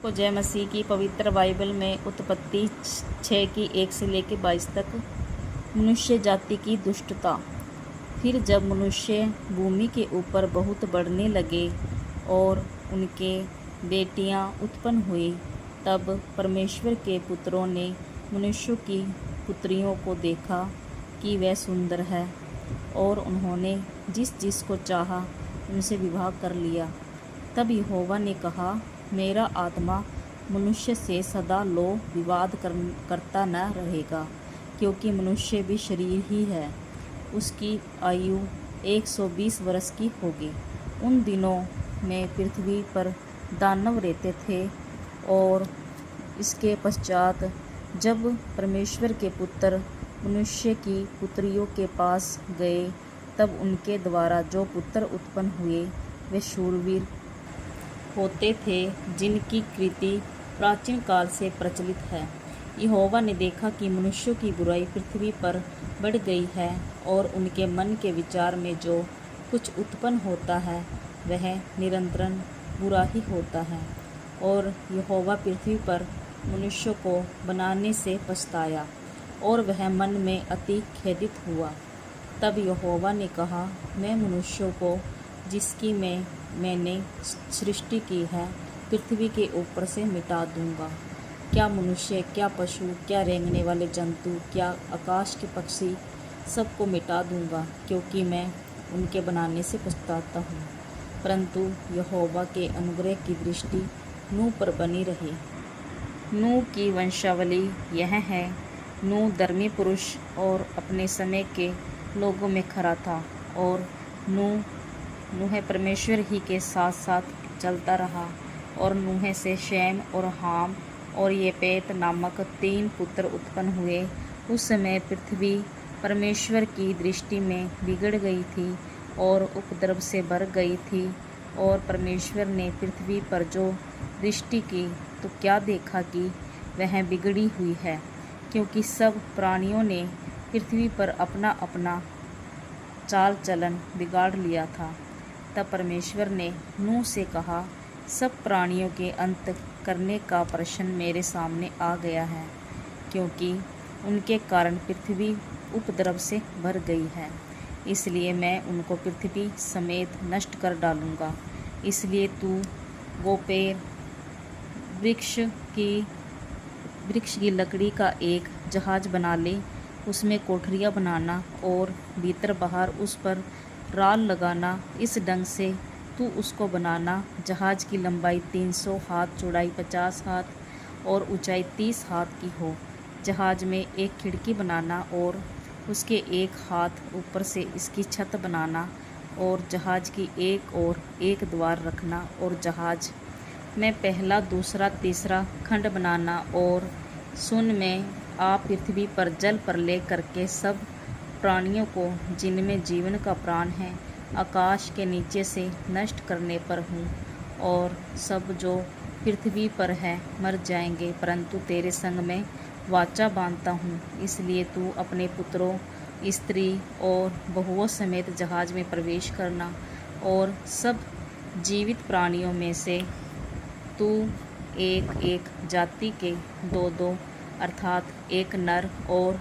को जय मसीह की पवित्र बाइबल में उत्पत्ति 6 की 1 से लेकर 22 तक मनुष्य जाति की दुष्टता। फिर जब मनुष्य भूमि के ऊपर बहुत बढ़ने लगे और उनके बेटियां उत्पन्न हुई, तब परमेश्वर के पुत्रों ने मनुष्यों की पुत्रियों को देखा कि वह सुंदर है, और उन्होंने जिस जिस को चाहा उनसे विवाह कर लिया। तब यहोवा ने कहा, मेरा आत्मा मनुष्य से सदा लो विवाद करता न रहेगा, क्योंकि मनुष्य भी शरीर ही है। उसकी आयु 120 वर्ष की होगी। उन दिनों में पृथ्वी पर दानव रहते थे, और इसके पश्चात जब परमेश्वर के पुत्र मनुष्य की पुत्रियों के पास गए, तब उनके द्वारा जो पुत्र उत्पन्न हुए वे शूरवीर होते थे, जिनकी कृति प्राचीन काल से प्रचलित है। यहोवा ने देखा कि मनुष्यों की बुराई पृथ्वी पर बढ़ गई है, और उनके मन के विचार में जो कुछ उत्पन्न होता है वह निरंतर बुरा ही होता है। और यहोवा पृथ्वी पर मनुष्यों को बनाने से पछताया, और वह मन में अति खेदित हुआ। तब यहोवा ने कहा, मैं मनुष्यों को जिसकी मैंने सृष्टि की है पृथ्वी के ऊपर से मिटा दूंगा। क्या मनुष्य, क्या पशु, क्या रेंगने वाले जंतु, क्या आकाश के पक्षी, सबको मिटा दूंगा, क्योंकि मैं उनके बनाने से पछताता हूँ। परंतु यहोवा के अनुग्रह की दृष्टि नूह पर बनी रही। नूह की वंशावली यह है। नूह धर्मी पुरुष और अपने समय के लोगों में खरा था, और नूह परमेश्वर ही के साथ साथ चलता रहा। और नूह से शैम और हाम और येपेत नामक 3 पुत्र उत्पन्न हुए। उस समय पृथ्वी परमेश्वर की दृष्टि में बिगड़ गई थी और उपद्रव से भर गई थी। और परमेश्वर ने पृथ्वी पर जो दृष्टि की, तो क्या देखा कि वह बिगड़ी हुई है, क्योंकि सब प्राणियों ने पृथ्वी पर अपना अपना चाल चलन बिगाड़ लिया था। तब परमेश्वर ने नूह से कहा, सब प्राणियों के अंत करने का प्रश्न मेरे सामने आ गया है, क्योंकि उनके कारण पृथ्वी उपद्रव से भर गई है। इसलिए मैं उनको पृथ्वी समेत नष्ट कर डालूंगा। इसलिए तू गोपेर वृक्ष की लकड़ी का एक जहाज बना ले, उसमें कोठरियाँ बनाना और भीतर बाहर उस पर राल लगाना। इस ढंग से तू उसको बनाना। जहाज की लंबाई 300 हाथ, चौड़ाई 50 हाथ और ऊंचाई 30 हाथ की हो। जहाज में एक खिड़की बनाना और उसके एक हाथ ऊपर से इसकी छत बनाना, और जहाज की एक और एक द्वार रखना, और जहाज में पहला, दूसरा, तीसरा खंड बनाना। और सुन, मैं आप पृथ्वी पर जल प्रलय करके सब प्राणियों को जिनमें जीवन का प्राण है आकाश के नीचे से नष्ट करने पर हूँ, और सब जो पृथ्वी पर है मर जाएंगे। परंतु तेरे संग में वाचा बांधता हूँ, इसलिए तू अपने पुत्रों, स्त्री और बहुओं समेत जहाज में प्रवेश करना, और सब जीवित प्राणियों में से तू एक एक जाति के 2-2 अर्थात एक नर और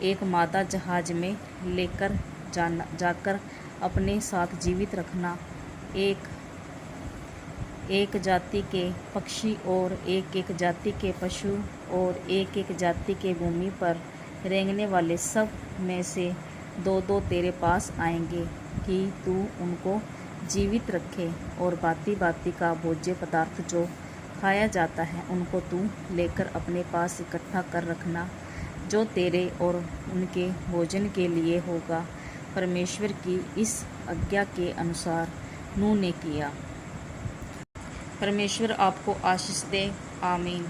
एक मादा जहाज में लेकर जाकर अपने साथ जीवित रखना। एक एक जाति के पक्षी और एक एक जाति के पशु और एक एक जाति के भूमि पर रेंगने वाले सब में से 2-2 तेरे पास आएंगे, कि तू उनको जीवित रखे। और बाती बाती का भोज्य पदार्थ जो खाया जाता है उनको तू लेकर अपने पास इकट्ठा कर रखना, जो तेरे और उनके भोजन के लिए होगा। परमेश्वर की इस आज्ञा के अनुसार नूह ने किया। परमेश्वर आपको आशीष दे। आमीन।